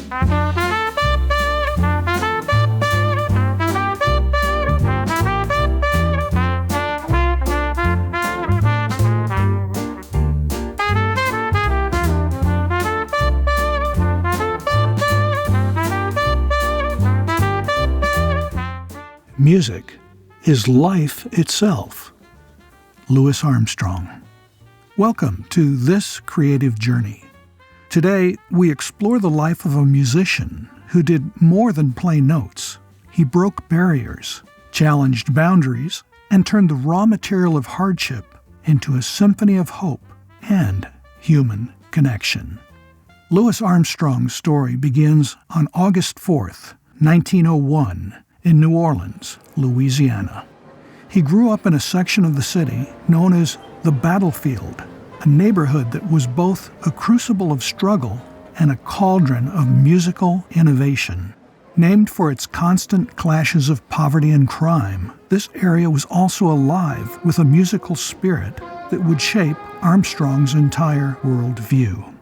Music is life itself. Louis Armstrong. Welcome to this creative journey. Today, we explore the life of a musician who did more than play notes. He broke barriers, challenged boundaries, and turned the raw material of hardship into a symphony of hope and human connection. Louis Armstrong's story begins on August 4th, 1901, in New Orleans, Louisiana. He grew up in a section of the city known as the Battlefield, a neighborhood that was both a crucible of struggle and a cauldron of musical innovation. Named for its constant clashes of poverty and crime, this area was also alive with a musical spirit that would shape Armstrong's entire worldview.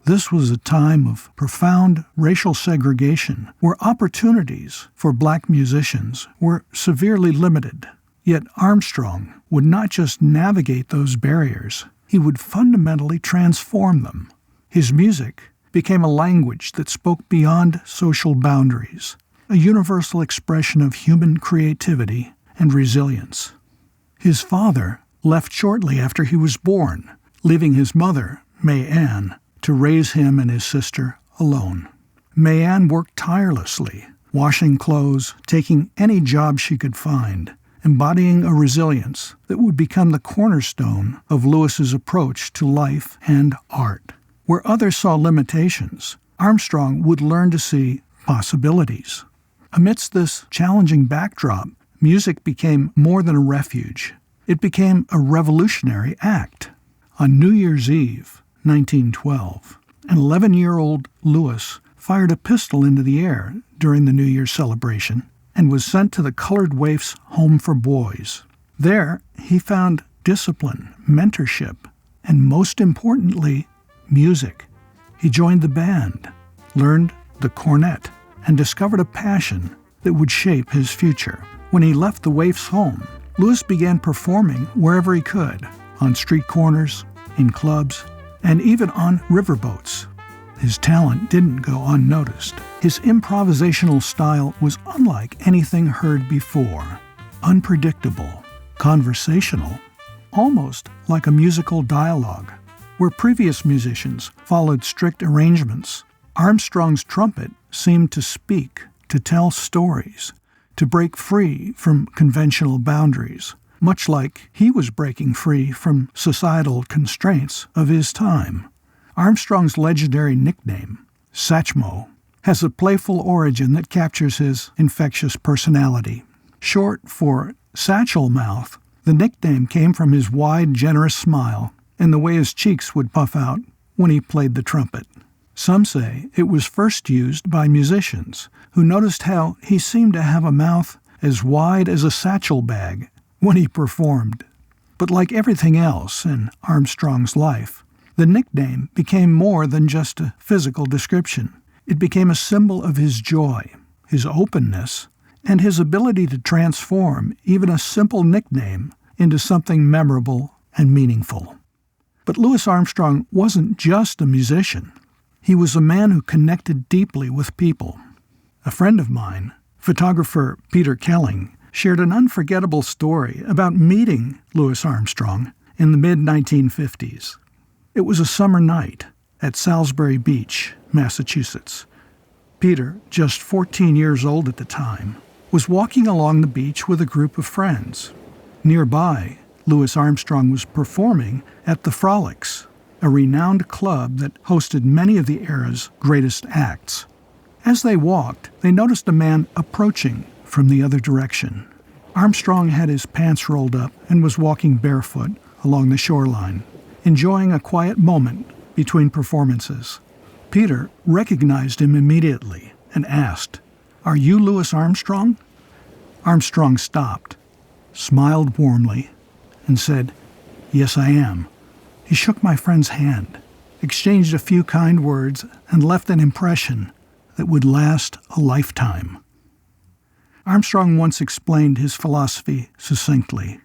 This was a time of profound racial segregation where opportunities for black musicians were severely limited. Yet Armstrong would not just navigate those barriers, he would fundamentally transform them. His music became a language that spoke beyond social boundaries, a universal expression of human creativity and resilience. His father left shortly after he was born, leaving his mother, May Ann, to raise him and his sister alone. May Ann worked tirelessly, washing clothes, taking any job she could find, embodying a resilience that would become the cornerstone of Louis's approach to life and art. Where others saw limitations, Armstrong would learn to see possibilities. Amidst this challenging backdrop, music became more than a refuge. It became a revolutionary act. On New Year's Eve, 1912, an 11-year-old Louis fired a pistol into the air during the New Year's celebration and was sent to the Colored Waif's Home for Boys. There, he found discipline, mentorship, and most importantly, music. He joined the band, learned the cornet, and discovered a passion that would shape his future. When he left the Waif's home, Louis began performing wherever he could, on street corners, in clubs, and even on riverboats. His talent didn't go unnoticed. His improvisational style was unlike anything heard before. Unpredictable, conversational, almost like a musical dialogue. Where previous musicians followed strict arrangements, Armstrong's trumpet seemed to speak, to tell stories, to break free from conventional boundaries, much like he was breaking free from societal constraints of his time. Armstrong's legendary nickname, Satchmo, has a playful origin that captures his infectious personality. Short for Satchel Mouth, the nickname came from his wide, generous smile and the way his cheeks would puff out when he played the trumpet. Some say it was first used by musicians who noticed how he seemed to have a mouth as wide as a satchel bag when he performed. But like everything else in Armstrong's life, the nickname became more than just a physical description. It became a symbol of his joy, his openness, and his ability to transform even a simple nickname into something memorable and meaningful. But Louis Armstrong wasn't just a musician. He was a man who connected deeply with people. A friend of mine, photographer Peter Kelling, shared an unforgettable story about meeting Louis Armstrong in the mid-1950s. It was a summer night at Salisbury Beach, Massachusetts. Peter, just 14 years old at the time, was walking along the beach with a group of friends. Nearby, Louis Armstrong was performing at the Frolics, a renowned club that hosted many of the era's greatest acts. As they walked, they noticed a man approaching from the other direction. Armstrong had his pants rolled up and was walking barefoot along the shoreline, enjoying a quiet moment between performances. Peter recognized him immediately and asked, "Are you Louis Armstrong?" Armstrong stopped, smiled warmly, and said, "Yes, I am." He shook my friend's hand, exchanged a few kind words, and left an impression that would last a lifetime. Armstrong once explained his philosophy succinctly.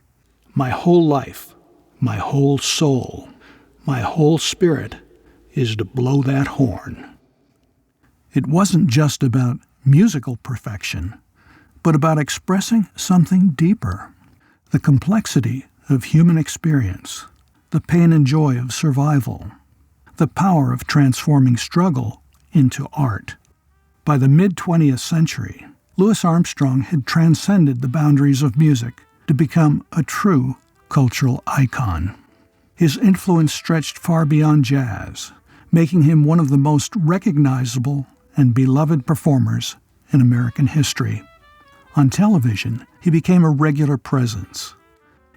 My whole life, my whole soul, my whole spirit is to blow that horn. It wasn't just about musical perfection, but about expressing something deeper, the complexity of human experience, the pain and joy of survival, the power of transforming struggle into art. By the mid-20th century, Louis Armstrong had transcended the boundaries of music to become a true cultural icon. His influence stretched far beyond jazz, making him one of the most recognizable and beloved performers in American history. On television, he became a regular presence.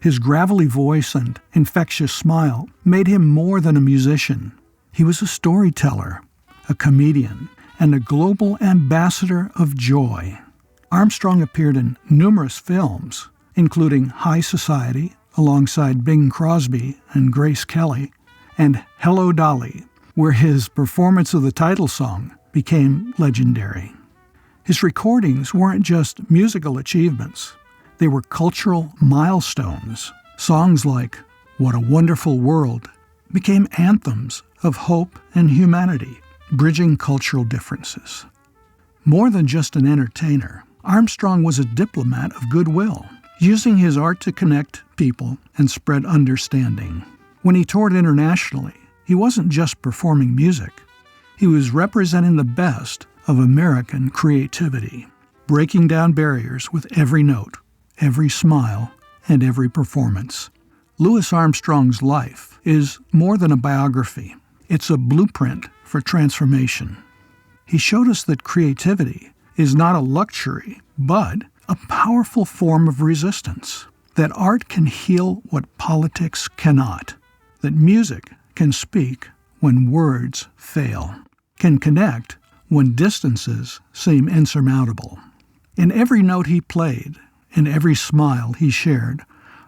His gravelly voice and infectious smile made him more than a musician. He was a storyteller, a comedian, and a global ambassador of joy. Armstrong appeared in numerous films, including High Society, alongside Bing Crosby and Grace Kelly, and Hello, Dolly, where his performance of the title song became legendary. His recordings weren't just musical achievements. They were cultural milestones. Songs like What a Wonderful World became anthems of hope and humanity, bridging cultural differences. More than just an entertainer, Armstrong was a diplomat of goodwill, using his art to connect people and spread understanding. When he toured internationally, he wasn't just performing music. He was representing the best of American creativity, breaking down barriers with every note, every smile, and every performance. Louis Armstrong's life is more than a biography. It's a blueprint for transformation. He showed us that creativity is not a luxury, but a powerful form of resistance, that art can heal what politics cannot, that music can speak when words fail, can connect when distances seem insurmountable. In every note he played, in every smile he shared,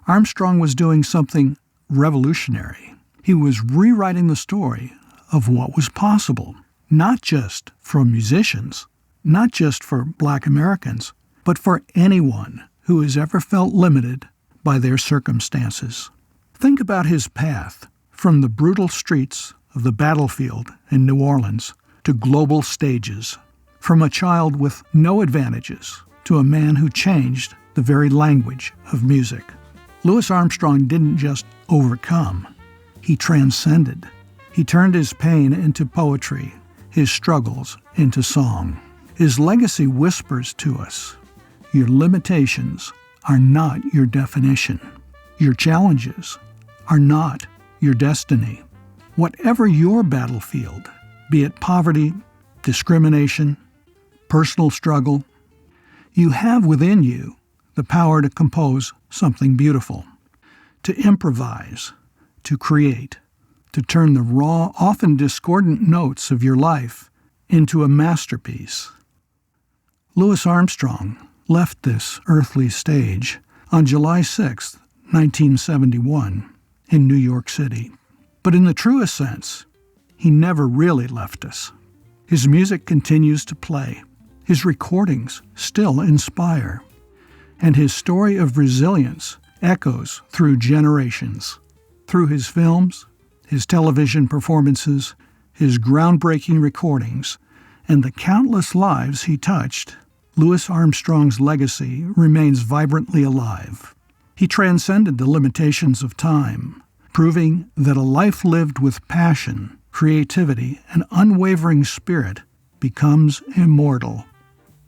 Armstrong was doing something revolutionary. He was rewriting the story of what was possible, not just for musicians, not just for Black Americans, but for anyone who has ever felt limited by their circumstances. Think about his path from the brutal streets of the battlefield in New Orleans to global stages, from a child with no advantages to a man who changed the very language of music. Louis Armstrong didn't just overcome, he transcended. He turned his pain into poetry, his struggles into song. His legacy whispers to us, your limitations are not your definition. Your challenges are not your destiny. Whatever your battlefield, be it poverty, discrimination, personal struggle, you have within you the power to compose something beautiful, to improvise, to create, to turn the raw, often discordant notes of your life into a masterpiece. Louis Armstrong left this earthly stage on July 6, 1971, in New York City. But in the truest sense, he never really left us. His music continues to play. His recordings still inspire. And his story of resilience echoes through generations. Through his films, his television performances, his groundbreaking recordings, and the countless lives he touched, Louis Armstrong's legacy remains vibrantly alive. He transcended the limitations of time, proving that a life lived with passion, creativity, and unwavering spirit becomes immortal.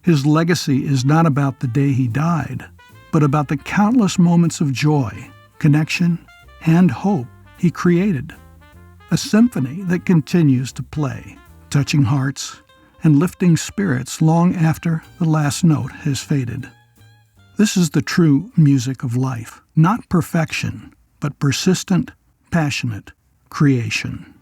His legacy is not about the day he died, but about the countless moments of joy, connection, and hope he created. A symphony that continues to play, touching hearts and lifting spirits long after the last note has faded. This is the true music of life, not perfection, but persistent, passionate creation.